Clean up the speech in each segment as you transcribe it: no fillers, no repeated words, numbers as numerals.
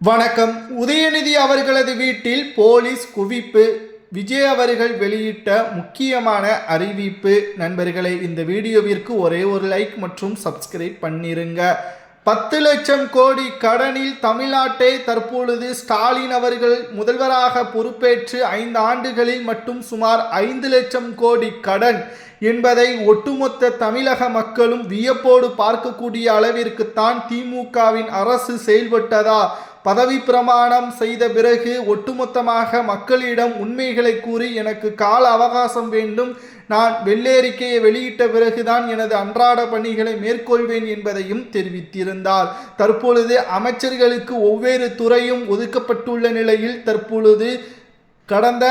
வணக்கம். உதயநிதி அவர்களது வீட்டில் போலீஸ் குவிப்பு. விஜய் அவர்கள் வெளியிட்ட முக்கியமான அறிவிப்பு. நண்பர்களே, இந்த வீடியோவிற்கு ஒரே ஒரு லைக் மற்றும் சப்ஸ்கிரைப் பண்ணிருங்க. 10 லட்சம் கோடி கடனில் தமிழ்நாட்டை தற்பொழுது ஸ்டாலின் அவர்கள் முதல்வராக பொறுப்பேற்று 5 ஆண்டுகளில் மட்டும் சுமார் 5 லட்சம் கோடி கடன் என்பதை ஒட்டுமொத்த தமிழக மக்களும் வியப்போடு பார்க்கக்கூடிய அளவிற்குத்தான் திமுகவின் அரசு செயல்பட்டதா? பதவி பிரமாணம் செய்த பிறகு ஒட்டுமொத்தமாக மக்களிடம் உண்மைகளை கூறி எனக்கு கால அவகாசம் வேண்டும், நான் வெள்ளேறிக்கையை வெளியிட்ட பிறகுதான் எனது அன்றாட பணிகளை மேற்கொள்வேன் என்பதையும் தெரிவித்திருந்தார். தற்பொழுது அமைச்சர்களுக்கு ஒவ்வொரு துறையும் ஒதுக்கப்பட்டுள்ள நிலையில் தற்பொழுது கடந்த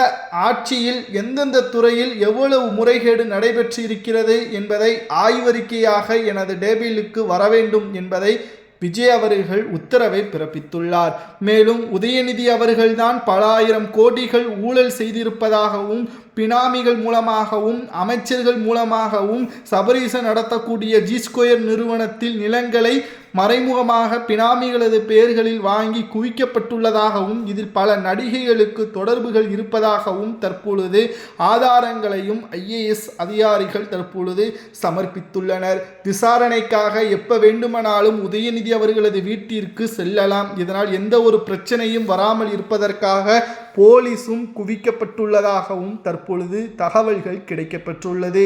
ஆட்சியில் எந்தெந்த துறையில் எவ்வளவு முறைகேடு நடைபெற்று இருக்கிறது என்பதை ஆய்வறிக்கையாக எனது டேபிளுக்கு வர வேண்டும் என்பதை விஜய் அவர்கள் உத்தரவை பிறப்பித்துள்ளார். மேலும் உதயநிதி அவர்கள்தான் பல ஆயிரம் கோடிகள் ஊழல் செய்திருப்பதாகவும், பினாமிகள் மூலமாகவும், அமைச்சர்கள் மூலமாகவும் சபரீசன் நடத்தக்கூடிய ஜி2 நிறுவனத்தில் நிலங்களை மறைமுகமாக பினாமிகளது பெயர்களில் வாங்கி குவிக்கப்பட்டுள்ளதாகவும், இதில் பல நடிகைகளுக்கு தொடர்புகள் இருப்பதாகவும் தற்பொழுது ஆதாரங்களையும் IAS அதிகாரிகள் தற்பொழுது சமர்ப்பித்துள்ளனர். விசாரணைக்காக எப்ப வேண்டுமானாலும் உதயநிதி அவர்களது வீட்டிற்கு செல்லலாம். இதனால் எந்த ஒரு பிரச்சனையும் வராமல் இருப்பதற்காக போலீஸும் குவிக்கப்பட்டுள்ளதாகவும் தற்பொழுது தகவல்கள் கிடைக்கப்பெற்றுள்ளது.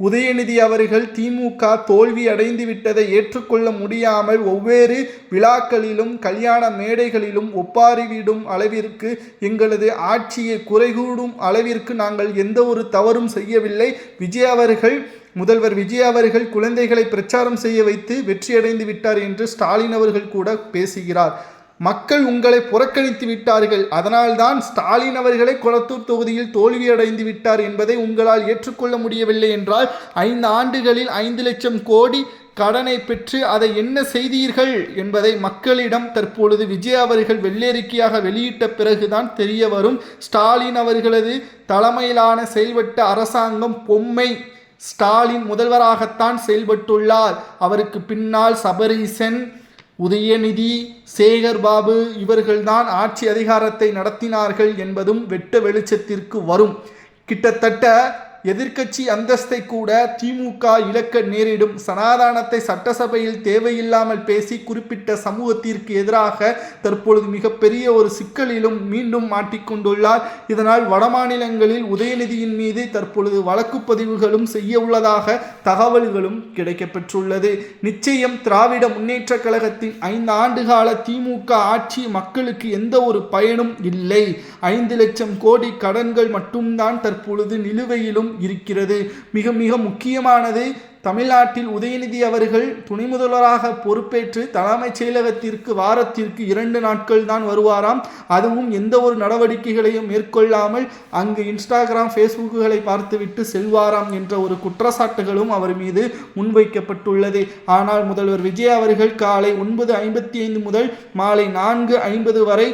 உதயநிதி அவர்கள் திமுக தோல்வி அடைந்து விட்டதை ஏற்றுக்கொள்ள முடியாமல் ஒவ்வொரு விழாக்களிலும் கல்யாண மேடைகளிலும் ஒப்பாரிவிடும் அளவிற்கு, எங்களது ஆட்சியை குறைகூடும் அளவிற்கு நாங்கள் எந்த ஒரு தவறும் செய்யவில்லை, முதல்வர் விஜய் அவர்கள் குழந்தைகளை பிரச்சாரம் செய்ய வைத்து வெற்றியடைந்து விட்டார் என்று ஸ்டாலின் அவர்கள் கூட பேசுகிறார். மக்கள் உங்களை புறக்கணித்து விட்டார்கள், அதனால்தான் ஸ்டாலின் அவர்களை கொளத்தூர் தொகுதியில் தோல்வியடைந்து விட்டார் என்பதை உங்களால் ஏற்றுக்கொள்ள முடியவில்லை என்றால் 5 ஆண்டுகளில் 5 லட்சம் கோடி கடனை பெற்று அதை என்ன செய்தீர்கள் என்பதை மக்களிடம் தற்பொழுது விஜய் அவர்கள் வெள்ளேறிக்கையாக வெளியிட்ட பிறகுதான் தெரிய வரும். ஸ்டாலின் அவர்களது தலைமையிலான செயல்பட்ட அரசாங்கம் பொம்மை. ஸ்டாலின் முதல்வராகத்தான் செயல்பட்டுள்ளார். அவருக்கு பின்னால் சபரீசன், உதயநிதி, சேகர் பாபு இவர்கள்தான் ஆட்சி அதிகாரத்தை நடத்தினார்கள் என்பதும் வெட்ட வெளிச்சத்திற்கு வரும். கிட்டத்தட்ட எதிர்க்கட்சி அந்தஸ்தை கூட திமுக இழக்க நேரிடும். சனாதானத்தை சட்டசபையில் தேவையில்லாமல் பேசி குறிப்பிட்ட சமூகத்திற்கு எதிராக தற்பொழுது மிகப்பெரிய ஒரு சிக்கலிலும் மீண்டும் மாட்டிக்கொண்டுள்ளார். இதனால் வடமாநிலங்களில் உதயநிதியின் மீது தற்பொழுது வழக்கு பதிவுகளும் செய்ய உள்ளதாக தகவல்களும் கிடைக்கப்பெற்றுள்ளது. நிச்சயம் திராவிட முன்னேற்ற கழகத்தின் 5 ஆண்டுகால திமுக ஆட்சி மக்களுக்கு எந்த ஒரு பயனும் இல்லை. 5 லட்சம் கோடி கடன்கள் மட்டும்தான் தற்பொழுது நிலுவையிலும் இருக்கிறது. மிக மிக முக்கியமானது, தமிழ்நாட்டில் உதயநிதி அவர்கள் துணை முதல்வராக பொறுப்பேற்று தலைமைச் செயலகத்திற்கு வாரத்திற்கு 2 நாட்கள் தான் வருவாராம். அதுவும் எந்த ஒரு நடவடிக்கைகளையும் மேற்கொள்ளாமல் அங்கு இன்ஸ்டாகிராம், ஃபேஸ்புக்குகளை பார்த்துவிட்டு செல்வாராம் என்ற ஒரு குற்றச்சாட்டுகளும் அவர் மீது முன்வைக்கப்பட்டுள்ளது. ஆனால் முதல்வர் விஜய் அவர்கள் காலை 9:55 முதல் மாலை 4:50 வரை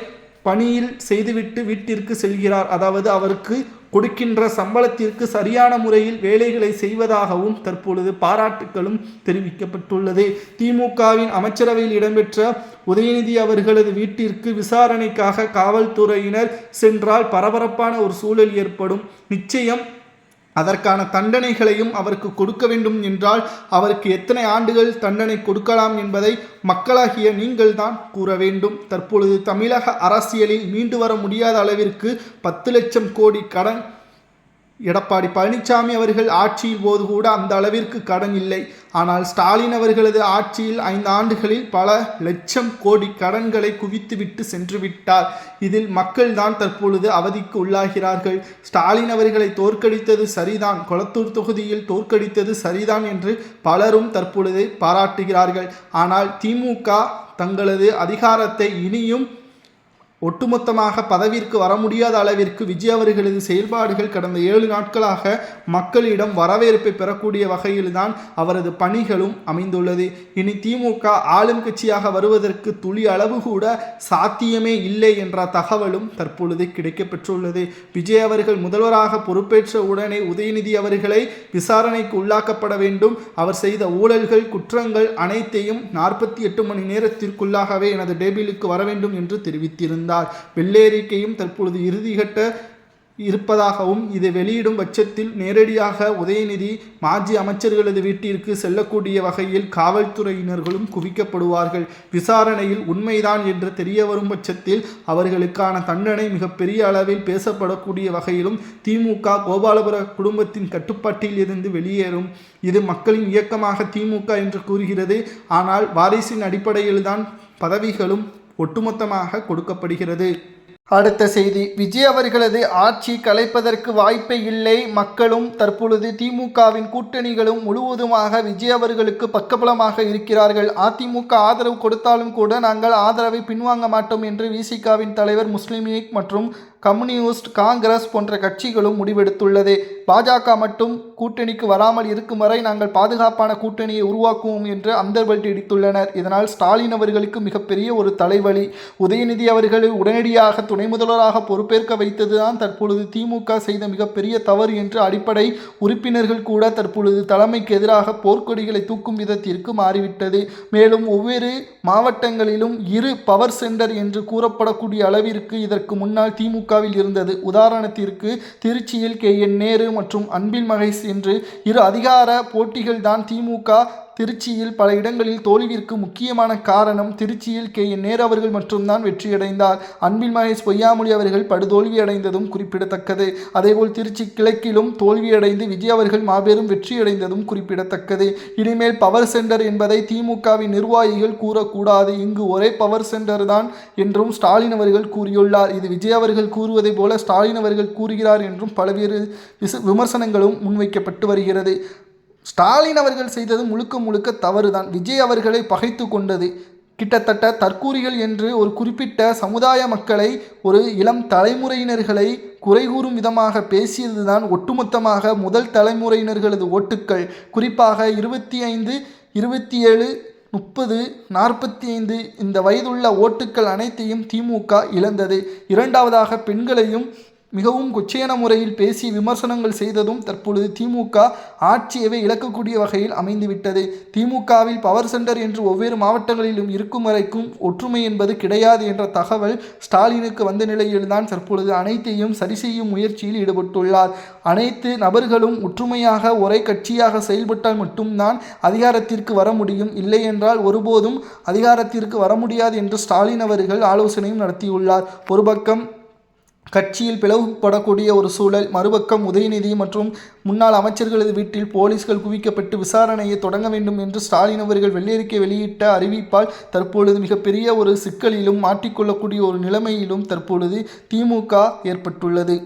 பணியில் செய்துவிட்டு வீட்டிற்கு செல்கிறார். அதாவது அவருக்கு கொடுக்கின்ற சம்பளத்திற்கு சரியான முறையில் வேலைகளை செய்வதாகவும் தற்பொழுது பாராட்டுகளும் தெரிவிக்கப்பட்டுள்ளது. திமுகவின் அமைச்சரவையில் இடம்பெற்ற உதயநிதி அவர்களது வீட்டிற்கு விசாரணைக்காக காவல்துறையினர் சென்றால் பரபரப்பான ஒரு சூழல் ஏற்படும். நிச்சயம் அதற்கான தண்டனைகளையும் அவருக்கு கொடுக்க வேண்டும் என்றால் அவருக்கு எத்தனை ஆண்டுகள் தண்டனை கொடுக்கலாம் என்பதை மக்களாகிய நீங்கள் தான் கூற வேண்டும். தற்பொழுது தமிழக அரசியலில் மீண்டு வர முடியாத அளவிற்கு 10 லட்சம் கோடி கடன். எடப்பாடி பழனிசாமி அவர்கள் ஆட்சியில் போது கூட அந்த அளவிற்கு கடன் இல்லை. ஆனால் ஸ்டாலின் அவர்களது ஆட்சியில் 5 ஆண்டுகளில் பல லட்சம் கோடி கடன்களை குவித்துவிட்டு சென்று விட்டார். இதில் மக்கள் தான் தற்பொழுது அவதிக்கு உள்ளாகிறார்கள். ஸ்டாலின் அவர்களை தோற்கடித்தது சரிதான், கொளத்தூர் தொகுதியில் தோற்கடித்தது சரிதான் என்று பலரும் தற்பொழுது பாராட்டுகிறார்கள். ஆனால் திமுக தங்களது அதிகாரத்தை இனியும் ஒட்டுமொத்தமாக பதவிற்கு வர முடியாத அளவிற்கு விஜய் அவர்களது செயல்பாடுகள் கடந்த 7 நாட்களாக மக்களிடம் வரவேற்பை பெறக்கூடிய வகையில்தான் அவரது பணிகளும் அமைந்துள்ளது. இனி திமுக ஆளும் கட்சியாக வருவதற்கு துளி அளவு கூட சாத்தியமே இல்லை என்ற தகவலும் தற்பொழுது கிடைக்கப்பெற்றுள்ளது. விஜய் அவர்கள் முதல்வராக பொறுப்பேற்ற உடனே உதயநிதி அவர்களை விசாரணைக்கு உள்ளாக்கப்பட வேண்டும், அவர் செய்த ஊழல்கள் குற்றங்கள் அனைத்தையும் 48 மணி நேரத்திற்குள்ளாகவே எனது டேபிளுக்கு வர வேண்டும் என்று தெரிவித்திருந்தார். வெள்ளேறிக்கையும் தற்பொழுது இறுதிகட்ட இருப்பதாகவும் இதை வெளியிடும் பட்சத்தில் நேரடியாக உதயநிதி மாஜி அமைச்சர்களது வீட்டிற்கு செல்லக்கூடிய வகையில் காவல்துறையினர்களும் குவிக்கப்படுவார்கள். விசாரணையில் உண்மைதான் என்று தெரிய வரும் பட்சத்தில் அவர்களுக்கான தண்டனை மிகப்பெரிய அளவில் பேசப்படக்கூடிய வகையிலும் திமுக கோபாலபுர குடும்பத்தின் கட்டுப்பாட்டில் இருந்து வெளியேறும். இது மக்களின் இயக்கமாக திமுக என்று கூறுகிறது. ஆனால் வாரிசின் அடிப்படையில்தான் பதவிகளும் ஒட்டுமொத்தமாக கொடுக்கப்படுகிறது. அடுத்த செய்தி, விஜய் அவர்களது ஆட்சி கலைப்பதற்கு வாய்ப்பே இல்லை. மக்களும் தற்பொழுது திமுகவின் கூட்டணிகளும் முழுவதுமாக விஜய் அவர்களுக்கு பக்கபலமாக இருக்கிறார்கள். அதிமுக ஆதரவு கொடுத்தாலும் கூட நாங்கள் ஆதரவை பின்வாங்க மாட்டோம் என்று விசிகாவின் தலைவர் முஸ்லிம் லீக் மற்றும் கம்யூனிஸ்ட் காங்கிரஸ் போன்ற கட்சிகளும் முடிவெடுத்துள்ளது. பாஜக மட்டும் கூட்டணிக்கு வராமல் இருக்கும் வரை நாங்கள் பாதுகாப்பான கூட்டணியை உருவாக்குவோம் என்று அந்தர்பல்ட் இடித்துள்ளனர். இதனால் ஸ்டாலின் அவர்களுக்கு மிகப்பெரிய ஒரு தலைவலி. உதயநிதி அவர்களை உடனடியாக துணை முதல்வராக பொறுப்பேற்க வைத்ததுதான் தற்பொழுது திமுக செய்த மிகப்பெரிய தவறு என்று அடிப்படை உறுப்பினர்கள் கூட தற்பொழுது தலைமைக்கு எதிராக போர்க்கொடிகளை தூக்கும் விதத்திற்கு மாறிவிட்டது. மேலும் ஒவ்வொரு மாவட்டங்களிலும் 2 பவர் சென்டர் என்று கூறப்படக்கூடிய அளவிற்கு இதற்கு முன்னால் திமுகவில் இருந்தது. உதாரணத்திற்கு திருச்சியில் KN நேரு மற்றும் அன்பில் மகேஷ் என்று 2 அதிகார போட்டிகள் தான். திமுக திருச்சியில் பல இடங்களில் தோல்விற்கு முக்கியமான காரணம் திருச்சியில் KN நேரு அவர்கள் மட்டும்தான் வெற்றியடைந்தார். அன்பில் மகேஷ் பொய்யாமொழி அவர்கள் படுதோல்வி அடைந்ததும் குறிப்பிடத்தக்கது. அதேபோல் திருச்சி கிழக்கிலும் தோல்வியடைந்து விஜய் அவர்கள் மாபெரும் வெற்றியடைந்ததும் குறிப்பிடத்தக்கது. இனிமேல் பவர் சென்டர் என்பதை திமுகவின் நிர்வாகிகள் கூறக்கூடாது. இங்கு ஒரே பவர் சென்டர் தான் என்றும் ஸ்டாலின் அவர்கள் கூறியுள்ளார். இது விஜய் அவர்கள் கூறுவதை போல ஸ்டாலின் அவர்கள் கூறுகிறார் என்றும் பல்வேறு விமர்சனங்களும் முன்வைக்கப்பட்டு வருகிறது. ஸ்டாலின் அவர்கள் செய்தது முழுக்க தவறுதான். விஜய் அவர்களை பகைத்து கொண்டது கிட்டத்தட்ட தற்கூறிகள் என்று ஒரு குறிப்பிட்ட சமுதாய மக்களை, ஒரு இளம் தலைமுறையினர்களை குறைகூறும் விதமாக பேசியதுதான் ஒட்டுமொத்தமாக முதல் தலைமுறையினர்களது ஓட்டுக்கள், குறிப்பாக 25, 27, 30, 45 இந்த வயதுள்ள ஓட்டுக்கள் அனைத்தையும் திமுக இழந்தது. இரண்டாவதாக பெண்களையும் மிகவும் கொச்சையான முறையில் பேசி விமர்சனங்கள் செய்ததும் தற்பொழுது திமுக ஆட்சியவே இழக்கக்கூடிய வகையில் அமைந்துவிட்டது. திமுகவில் பவர் சென்டர் என்று ஒவ்வொரு மாவட்டங்களிலும் இருக்கும் வரைக்கும் ஒற்றுமை என்பது கிடையாது என்ற தகவல் ஸ்டாலினுக்கு வந்த நிலையில்தான் தற்பொழுது அனைத்தையும் சரி செய்யும் முயற்சியில் ஈடுபட்டுள்ளார். அனைத்து நபர்களும் ஒற்றுமையாக ஒரே கட்சியாக செயல்பட்டால் மட்டும்தான் அதிகாரத்திற்கு வர முடியும், இல்லை என்றால் ஒருபோதும் அதிகாரத்திற்கு வர முடியாது என்று ஸ்டாலின் அவர்கள் ஆலோசனையும் நடத்தியுள்ளார். ஒரு பக்கம் கட்சியில் பிளவுபடக்கூடிய ஒரு சூழல், மறுபக்கம் உதயநிதி மற்றும் முன்னாள் அமைச்சர்களது வீட்டில் போலீஸ்கள் குவிக்கப்பட்டு விசாரணையை தொடங்க வேண்டும் என்று ஸ்டாலின் அவர்கள் வெள்ளேறிக்கை வெளியிட்ட அறிவிப்பால் தற்பொழுது மிகப்பெரிய ஒரு சிக்கலிலும் மாட்டிக்கொள்ளக்கூடிய ஒரு நிலைமையிலும் தற்பொழுது திமுக ஏற்பட்டுள்ளது.